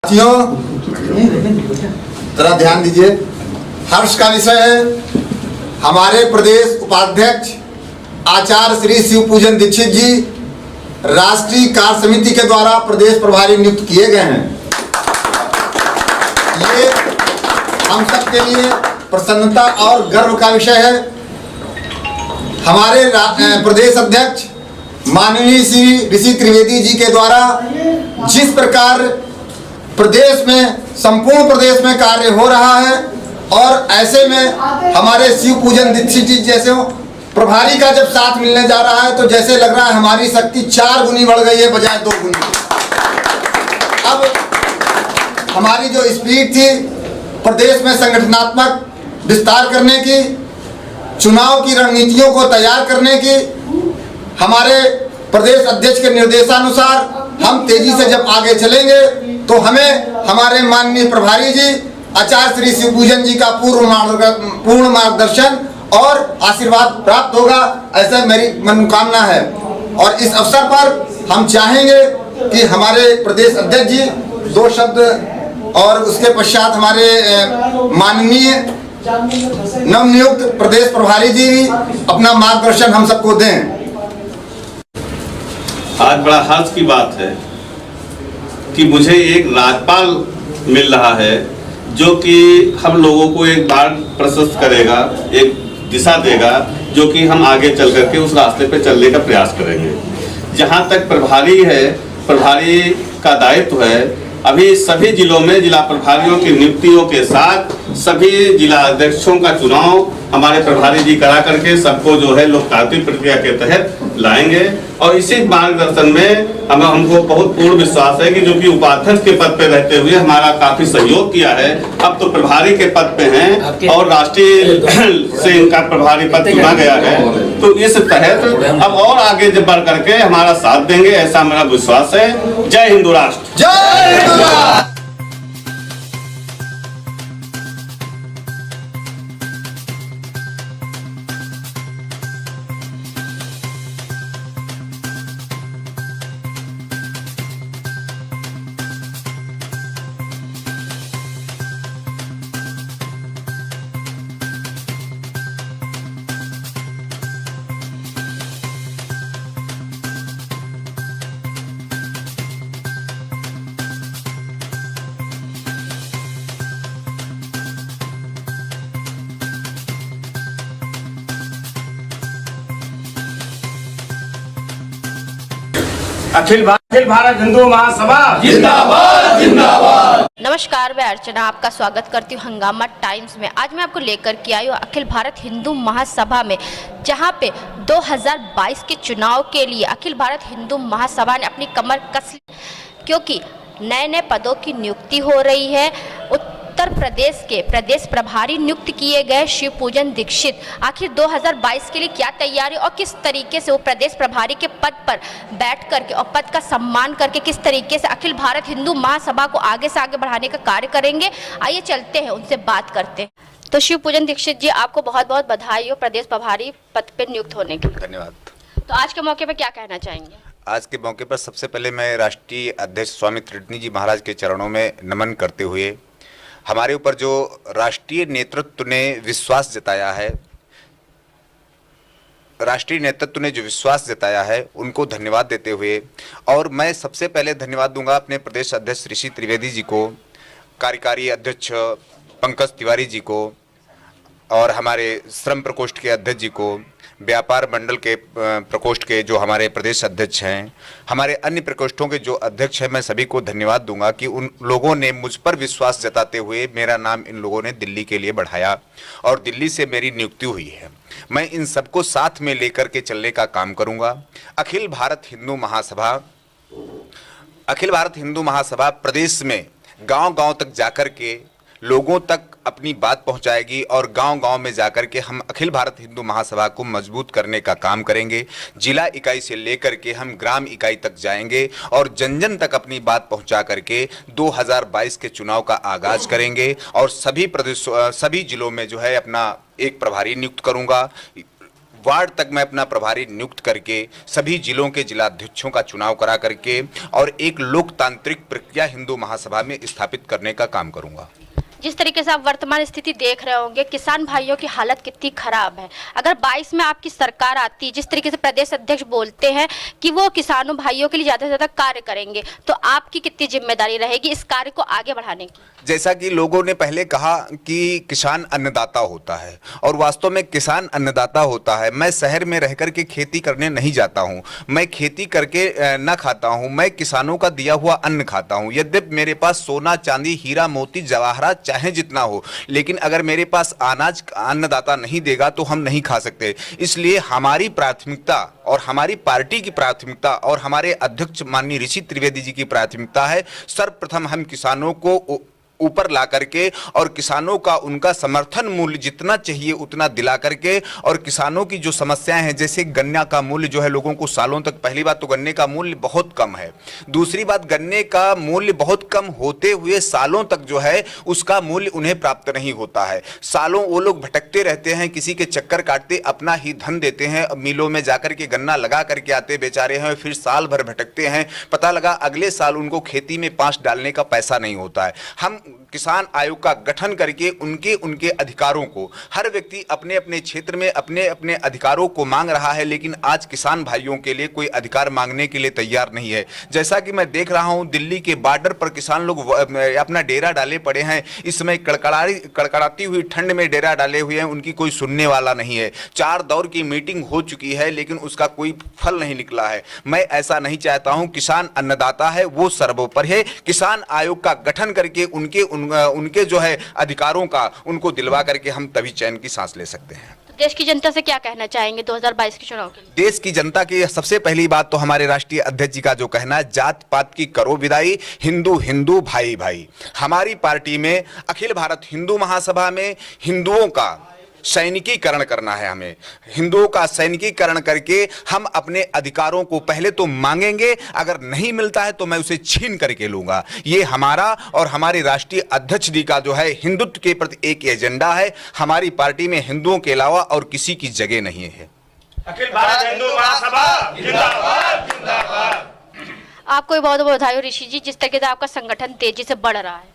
साथियों जरा ध्यान दीजिए। हर्ष का विषय है हमारे प्रदेश उपाध्यक्ष आचार्य श्री शिव पूजन दीक्षित जी राष्ट्रीय कार्य समिति के द्वारा प्रदेश प्रभारी नियुक्त किए गए हैं। ये हम सबके लिए प्रसन्नता और गर्व का विषय है। हमारे प्रदेश अध्यक्ष माननीय श्री ऋषि त्रिवेदी जी के द्वारा जिस प्रकार प्रदेश में संपूर्ण प्रदेश में कार्य हो रहा है और ऐसे में हमारे शिव पूजन दीक्षित जी जैसे प्रभारी का जब साथ मिलने जा रहा है तो जैसे लग रहा है हमारी शक्ति 4 गुनी बढ़ गई है बजाय 2 गुनी। अब हमारी जो स्पीड थी प्रदेश में संगठनात्मक विस्तार करने की, चुनाव की रणनीतियों को तैयार करने की, हमारे प्रदेश अध्यक्ष के निर्देशानुसार हम तेजी से जब आगे चलेंगे तो हमें हमारे माननीय प्रभारी जी आचार्य श्री शिव पूजन जी का पूर्ण मार्गदर्शन और आशीर्वाद प्राप्त होगा, ऐसा मेरी मनोकामना है। और इस अवसर पर हम चाहेंगे कि हमारे प्रदेश अध्यक्ष जी 2 शब्द और उसके पश्चात हमारे माननीय नवनियुक्त प्रदेश प्रभारी जी भी अपना मार्गदर्शन हम सबको दें। आज बड़ा हर्ष की बात है कि मुझे एक राज्यपाल मिल रहा है जो कि हम लोगों को एक बार प्रशस्त करेगा, एक दिशा देगा जो कि हम आगे चल करके उस रास्ते पे चलने का प्रयास करेंगे। जहाँ तक प्रभारी है, प्रभारी का दायित्व है, अभी सभी जिलों में जिला प्रभारियों की नियुक्तियों के साथ सभी जिला अध्यक्षों का चुनाव हमारे प्रभारी जी करा करके सबको जो है लोकतांत्रिक प्रक्रिया के तहत लाएंगे। और इसी मार्गदर्शन में हमको बहुत पूर्ण विश्वास है कि जो कि उपाध्यक्ष के पद पे रहते हुए हमारा काफी सहयोग किया है, अब तो प्रभारी के पद पे हैं और राष्ट्रीय से इनका प्रभारी पद चुना गया है, तो इस तहत अब और आगे जब बढ़ करके हमारा साथ देंगे, ऐसा मेरा विश्वास है। जय हिंदू राष्ट्र। जय हिंदू राष्ट्र। अखिल भारत हिंदू महासभा जिंदाबाद जिंदाबाद। नमस्कार, मैं अर्चना आपका स्वागत करती हूँ हंगामा टाइम्स में। आज मैं आपको लेकर के आई हूँ अखिल भारत हिंदू महासभा में, जहाँ पे 2022 के चुनाव के लिए अखिल भारत हिंदू महासभा ने अपनी कमर कस ली, क्योंकि नए नए पदों की नियुक्ति हो रही है। उत्तर प्रदेश के प्रदेश प्रभारी नियुक्त किए गए शिव पूजन दीक्षित आखिर 2022 के लिए क्या तैयारी और किस तरीके से वो प्रदेश प्रभारी के पद पर बैठ करके और पद का सम्मान करके किस तरीके से अखिल भारत हिंदू महासभा को आगे से आगे बढ़ाने का कार्य करेंगे, आइए चलते हैं उनसे बात करते हैं। तो शिव पूजन दीक्षित जी, आपको बहुत बहुत बधाई हो प्रदेश प्रभारी पद पर नियुक्त होने की। धन्यवाद। तो आज के मौके पर क्या कहना चाहेंगे? आज के मौके पर सबसे पहले मैं राष्ट्रीय अध्यक्ष स्वामी त्रिटनी जी महाराज के चरणों में नमन करते हुए हमारे ऊपर जो राष्ट्रीय नेतृत्व ने विश्वास जताया है, राष्ट्रीय नेतृत्व ने जो विश्वास जताया है उनको धन्यवाद देते हुए, और मैं सबसे पहले धन्यवाद दूंगा अपने प्रदेश अध्यक्ष ऋषि त्रिवेदी जी को, कार्यकारी अध्यक्ष पंकज तिवारी जी को, और हमारे श्रम प्रकोष्ठ के अध्यक्ष जी को, व्यापार मंडल के प्रकोष्ठ के जो हमारे प्रदेश अध्यक्ष हैं, हमारे अन्य प्रकोष्ठों के जो अध्यक्ष हैं, मैं सभी को धन्यवाद दूंगा कि उन लोगों ने मुझ पर विश्वास जताते हुए मेरा नाम इन लोगों ने दिल्ली के लिए बढ़ाया और दिल्ली से मेरी नियुक्ति हुई है। मैं इन सबको साथ में लेकर के चलने का काम करूंगा। अखिल भारत हिंदू महासभा प्रदेश में गांव-गांव तक जाकर के लोगों तक अपनी बात पहुंचाएगी और गांव-गांव में जाकर के हम अखिल भारत हिंदू महासभा को मजबूत करने का काम करेंगे। जिला इकाई से लेकर के हम ग्राम इकाई तक जाएंगे और जन जन तक अपनी बात पहुंचा करके 2022 के चुनाव का आगाज करेंगे और सभी जिलों में जो है अपना एक प्रभारी नियुक्त करूंगा। वार्ड तक मैं अपना प्रभारी नियुक्त करके सभी जिलों के जिलाध्यक्षों का चुनाव करा करके और एक लोकतांत्रिक प्रक्रिया हिंदू महासभा में स्थापित करने का काम करूंगा। जिस तरीके से आप वर्तमान स्थिति देख रहे होंगे, किसान भाइयों की हालत कितनी खराब है। अगर 22 में आपकी सरकार आती, जिस तरीके से प्रदेश अध्यक्ष बोलते हैं कि वो किसानों भाइयों के लिए ज़्यादा से ज़्यादा कार्य करेंगे, तो आपकी कितनी जिम्मेदारी रहेगी इस कार्य को आगे बढ़ाने की? जैसा कि लोगों ने पहले कहा कि किसान अन्नदाता होता है और वास्तव में किसान अन्नदाता होता है। मैं शहर में रह कर के खेती करने नहीं जाता हूं, मैं खेती करके न खाता हूं, मैं किसानों का दिया हुआ अन्न खाता हूं। यद्यपि मेरे पास सोना चांदी हीरा मोती जवाहरात चाहे जितना हो, लेकिन अगर मेरे पास अनाज अन्नदाता नहीं देगा तो हम नहीं खा सकते। इसलिए हमारी प्राथमिकता और हमारी पार्टी की प्राथमिकता और हमारे अध्यक्ष माननीय ऋषि त्रिवेदी जी की प्राथमिकता है, सर्वप्रथम हम किसानों को ऊपर ला करके और किसानों का उनका समर्थन मूल्य जितना चाहिए उतना दिला करके, और किसानों की जो समस्याएं हैं, जैसे गन्ना का मूल्य जो है लोगों को सालों तक, पहली बात तो गन्ने का मूल्य बहुत कम है, दूसरी बात गन्ने का मूल्य बहुत कम होते हुए सालों तक जो है उसका मूल्य उन्हें प्राप्त नहीं होता है। सालों वो लोग भटकते रहते हैं, किसी के चक्कर काटते, अपना ही धन देते हैं, मिलों में जाकर के गन्ना लगा करके आते बेचारे हैं, फिर साल भर भटकते हैं, पता लगा अगले साल उनको खेती में पांच डालने का पैसा नहीं होता है। हम किसान आयोग का गठन करके उनके अधिकारों को, हर व्यक्ति अपने अपने क्षेत्र में अपने अपने अधिकारों को मांग रहा है, लेकिन आज किसान भाइयों के लिए कोई अधिकार मांगने के लिए तैयार नहीं है। जैसा कि मैं देख रहा हूं दिल्ली के बॉर्डर पर किसान लोग अपना डेरा डाले पड़े हैं, इस समय कड़कड़ाती हुई ठंड में डेरा डाले हुए हैं, उनकी कोई सुनने वाला नहीं है। 4 दौर की मीटिंग हो चुकी है लेकिन उसका कोई फल नहीं निकला है। मैं ऐसा नहीं चाहता हूं। किसान अन्नदाता है, वो सर्वोपरि है। किसान आयोग का गठन करके उनके जो है अधिकारों का उनको दिलवा करके हम तभी चैन की सांस ले सकते हैं। तो देश की जनता से क्या कहना चाहेंगे 2022 के चुनाव के लिए? देश की जनता की सबसे पहली बात तो हमारे राष्ट्रीय अध्यक्ष जी का जो कहना है, जात पात की करो विदाई, हिंदू हिंदू भाई भाई। हमारी पार्टी में अखिल भारत हिंदू महासभा में हिंदुओं का सैनिकीकरण करना है। हमें हिंदुओं का सैनिकीकरण करके हम अपने अधिकारों को पहले तो मांगेंगे, अगर नहीं मिलता है तो मैं उसे छीन करके लूंगा। ये हमारा और हमारे राष्ट्रीय अध्यक्ष जी का जो है हिंदुत्व के प्रति एक एजेंडा है। हमारी पार्टी में हिंदुओं के अलावा और किसी की जगह नहीं है। अखिल भारत हिंदू महासभा जिंदाबाद जिंदाबाद। आपको बहुत बहुत बधाई ऋषि जी, जिस तरीके से आपका संगठन तेजी से बढ़ रहा है।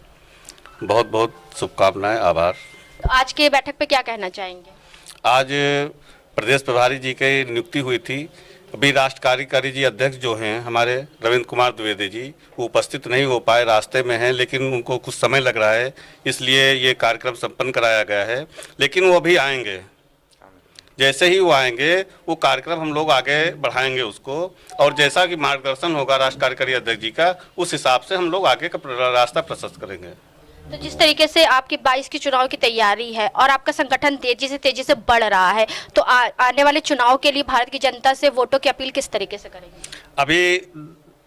बहुत बहुत शुभकामनाएं, आभार। तो आज के बैठक पे क्या कहना चाहेंगे? आज प्रदेश प्रभारी जी की नियुक्ति हुई थी। अभी राष्ट्र कार्यकारी जी अध्यक्ष जो हैं हमारे रविंद्र कुमार द्विवेदी जी, वो उपस्थित नहीं हो पाए, रास्ते में हैं, लेकिन उनको कुछ समय लग रहा है, इसलिए ये कार्यक्रम संपन्न कराया गया है। लेकिन वो अभी आएंगे, जैसे ही वो आएंगे वो कार्यक्रम हम लोग आगे बढ़ाएंगे उसको, और जैसा कि मार्गदर्शन होगा राष्ट्र कार्यकारी अध्यक्ष जी का, उस हिसाब से हम लोग आगे का रास्ता प्रशस्त करेंगे। तो जिस तरीके से आपकी 22 की चुनाव की तैयारी है और आपका संगठन तेजी से बढ़ रहा है, तो आने वाले चुनाव के लिए भारत की जनता से वोटों की अपील किस तरीके से करेंगे? अभी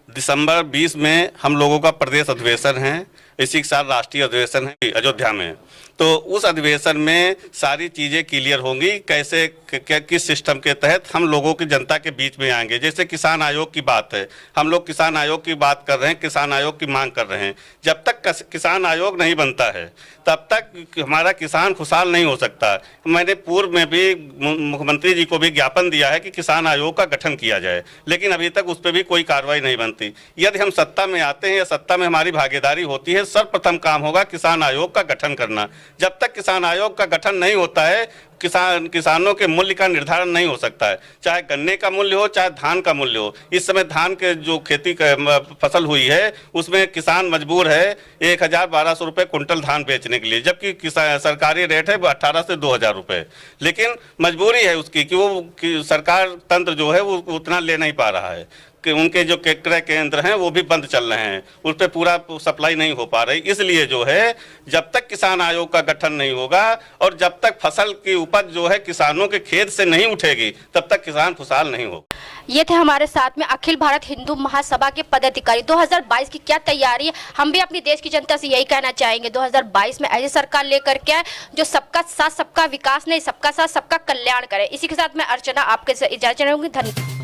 दिसंबर 20 में हम लोगों का प्रदेश अधिवेशन है, इसी के साथ राष्ट्रीय अधिवेशन है अयोध्या में। तो उस अधिवेशन में सारी चीज़ें क्लियर होंगी, कैसे किस सिस्टम के तहत हम लोगों की जनता के बीच में आएंगे। जैसे किसान आयोग की बात है, हम लोग किसान आयोग की बात कर रहे हैं, किसान आयोग की मांग कर रहे हैं। जब तक किसान आयोग नहीं बनता है तब तक हमारा किसान खुशहाल नहीं हो सकता। मैंने पूर्व में भी मुख्यमंत्री जी को भी ज्ञापन दिया है कि किसान आयोग का गठन किया जाए, लेकिन अभी तक उस पर भी कोई कार्रवाई नहीं बनती। यदि हम सत्ता में आते हैं या सत्ता में हमारी भागीदारी होती है, सर्वप्रथम काम होगा किसान आयोग का गठन करना। जब तक किसान आयोग का गठन नहीं होता है, किसानों के मूल्य का निर्धारण नहीं हो सकता है, चाहे गन्ने का मूल्य हो चाहे धान का मूल्य हो। इस समय धान के जो खेती का फसल हुई है उसमें किसान मजबूर है 1000-1200 रुपये कुंटल धान बेचने के लिए, जबकि सरकारी रेट है 1800 से 2000 रुपये। लेकिन मजबूरी है उसकी कि वो सरकार तंत्र जो है वो उतना ले नहीं पा रहा है, कि उनके जो क्रय केंद्र हैं वो भी बंद चल रहे हैं, उस पर पूरा सप्लाई नहीं हो पा रही। इसलिए जो है जब तक किसान आयोग का गठन नहीं होगा और जब तक फसल की उपज जो है किसानों के खेत से नहीं उठेगी, तब तक किसान खुशहाल नहीं होगा। ये थे हमारे साथ में अखिल भारत हिंदू महासभा के पदाधिकारी। 2022 की क्या तैयारी है, हम भी अपनी देश की जनता से यही कहना चाहेंगे, 2022 में ऐसी सरकार लेकर के आए जो सबका साथ सबका विकास नहीं, सबका साथ सबका कल्याण करे। इसी के साथ मैं अर्चना आपके इजाजत चाहूंगी। धन्यवाद।